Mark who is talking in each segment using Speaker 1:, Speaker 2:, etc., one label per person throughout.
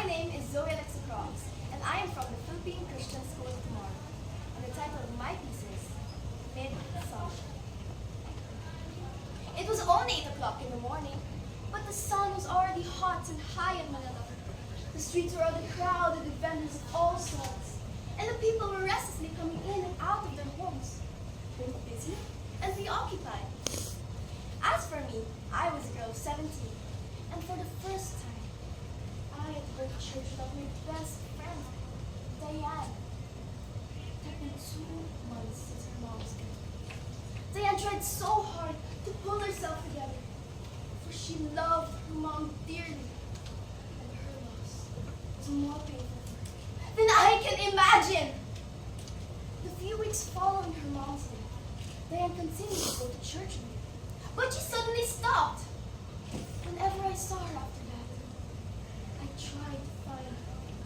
Speaker 1: My name is Zoie Croox, and I am from the Philippine Christian School of Tomorrow. And the title of my thesis, Midsummer. It was only 8 o'clock in the morning, but the sun was already hot and high in Manila. The streets were already crowded with vendors of all sorts, and the people were restlessly coming in and out of their homes, both busy and preoccupied. As for me, I was a girl of 17, and for the first time, I had to go to church without my best friend, Diane. It had been 2 months since her mom's death. Diane tried so hard to pull herself together, for she loved her mom dearly, and her loss was more painful for her than I can imagine. The few weeks following her mom's death, Diane continued to go to church with me, but she suddenly stopped. Whenever I saw her after that, I tried to find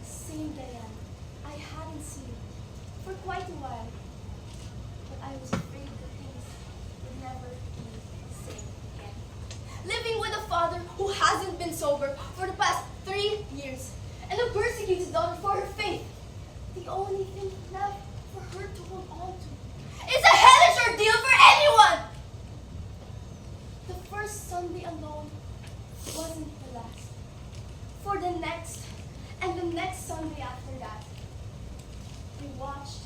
Speaker 1: the same Diane I hadn't seen for quite a while, but I was afraid that things would never be the same again. Living with a father who hasn't been sober for the past 3 years, and a persecuted daughter for her faith, the only thing left for her to hold on to is a hellish ordeal for anyone! The first Sunday alone wasn't the last. For the next and the next Sunday after that, we watched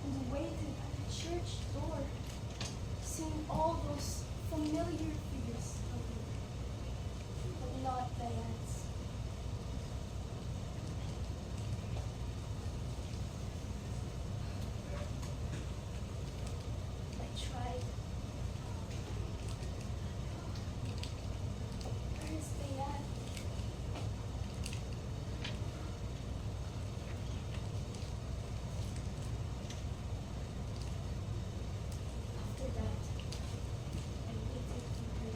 Speaker 1: and waited at the church door, seeing all those familiar figures again, but not Diane's. I tried. Where is Diane? After that, I waited for her.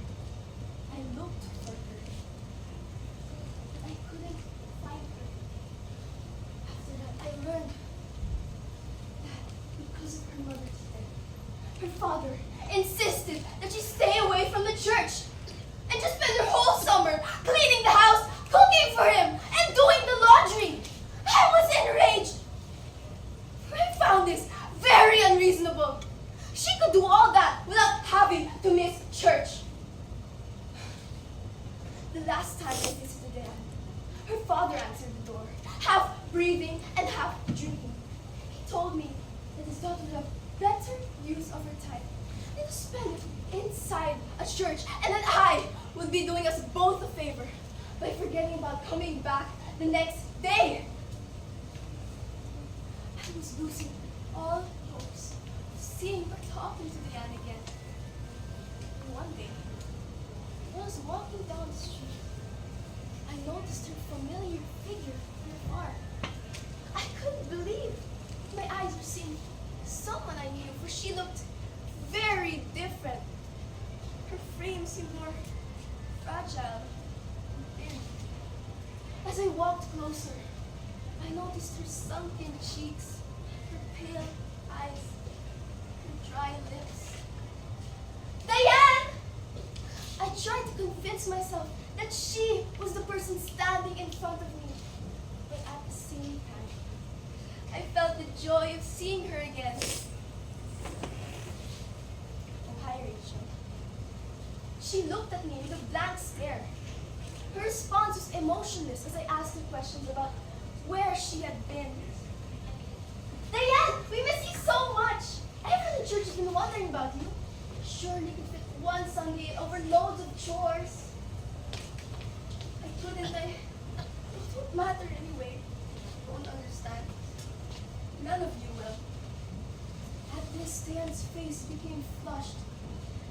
Speaker 1: I looked for her, but I couldn't find her. After that, I learned that because of her mother's death, her father insisted that she stay away from the church and just spend her whole summer cleaning the house, cooking for him, and doing the laundry. I was enraged. I found this very unreasonable. She could do all that without having to miss church. The last time I visited Diane, her father answered the door, half breathing and half drinking. He told me that his daughter would have better use of her time than to spend it inside a church, and that I would be doing us both a favor by forgetting about coming back the next day. I was losing all hopes of seeing or talking to Diane again. And one day, when I was walking down the street, I noticed her familiar figure from afar. I couldn't believe my eyes were seeing someone I knew, for she looked very different. Her frame seemed more fragile and thin. As I walked closer, I noticed her sunken cheeks, her pale eyes, her dry lips. Diane! I tried to convince myself that she was the person standing in front of me, but at the same time, I felt the joy of seeing her again. Oh, hi, Rachel. She looked at me with a blank stare. Her response was emotionless as I asked her questions about where she had been. Diane, we miss you so much! Everyone in church has been wondering about you. Surely you could fit one Sunday over loads of chores. I couldn't. It won't matter anyway. You won't understand. None of you will. At this, Diane's face became flushed,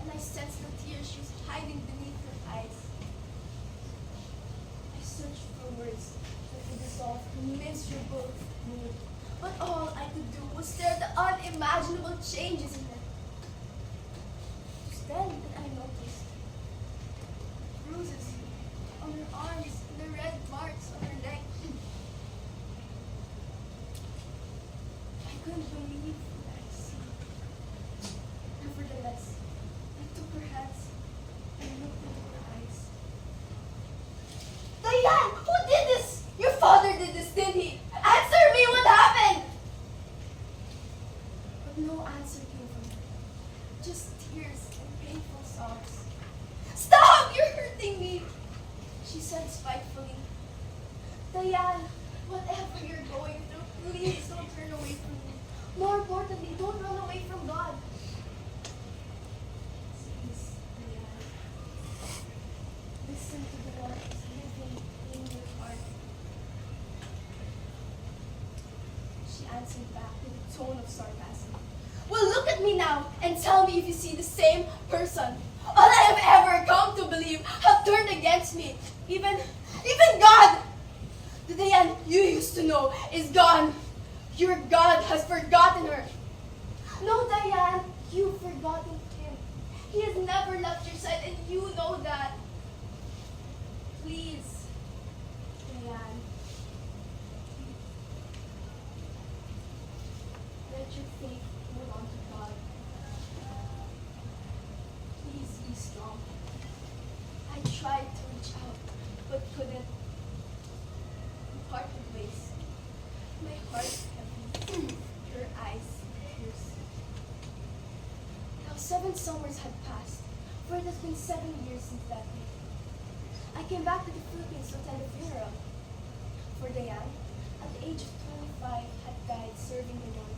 Speaker 1: and I sensed the tears she was hiding beneath her eyes. I searched for words that could dissolve her miserable mood, but all I could do was stare at the unimaginable changes in her. It was then that I noticed bruises on her arms and the red marks on her neck. I couldn't believe what I had seen. Nevertheless, I took her hands and looked into her eyes. Diane, who did this? just tears and painful sobs. Stop! You're hurting me! She said spitefully. Diane, whatever you're going through, please don't turn away from me. More importantly, don't run away from God. Please, Diane, listen to the one who's living in your heart. She answered back with a tone of sarcasm. Well, look at me now and tell me if you see the same person. All I have ever come to believe have turned against me. Even God! The Diane you used to know is gone. Your God has forgotten her. No, Diane, you've forgotten him. He has never left your side and you know that. Please, Diane. Let your faith hold on to God. Please be strong. I tried to reach out, but couldn't. We parted ways. My heart heavy, her eyes fierce. Now 7 summers had passed, for it has been 7 years since that day. I came back to the Philippines to attend a funeral. For Diane, at the age of 25, had died serving the Lord.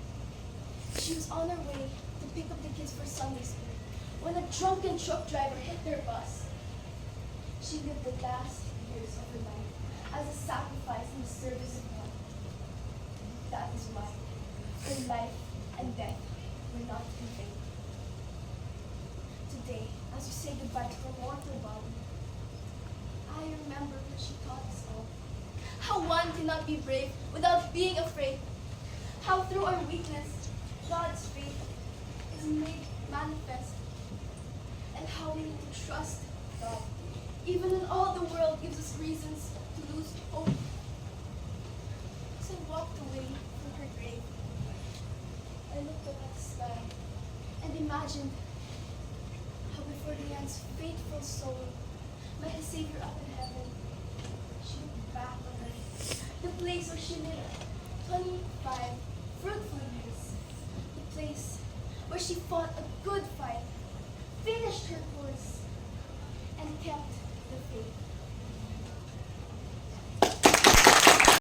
Speaker 1: She was on her way to pick up the kids for Sunday school when a drunken truck driver hit their bus. She lived the last years of her life as a sacrifice in the service of God. That is why her life and death were not in vain. Today, as we say goodbye to her mortal body, I remember what she taught us all. How one cannot be brave without being afraid. How through our weakness, God's faith is made manifest. And how we need to trust God, even when all the world gives us reasons to lose hope. As I walked away from her grave, I looked up at the sky and imagined how before Diane's faithful soul met the Savior up in heaven, she looked back on earth, the place where she lived 25 fruitful years, the place where she fought a good fight, finished her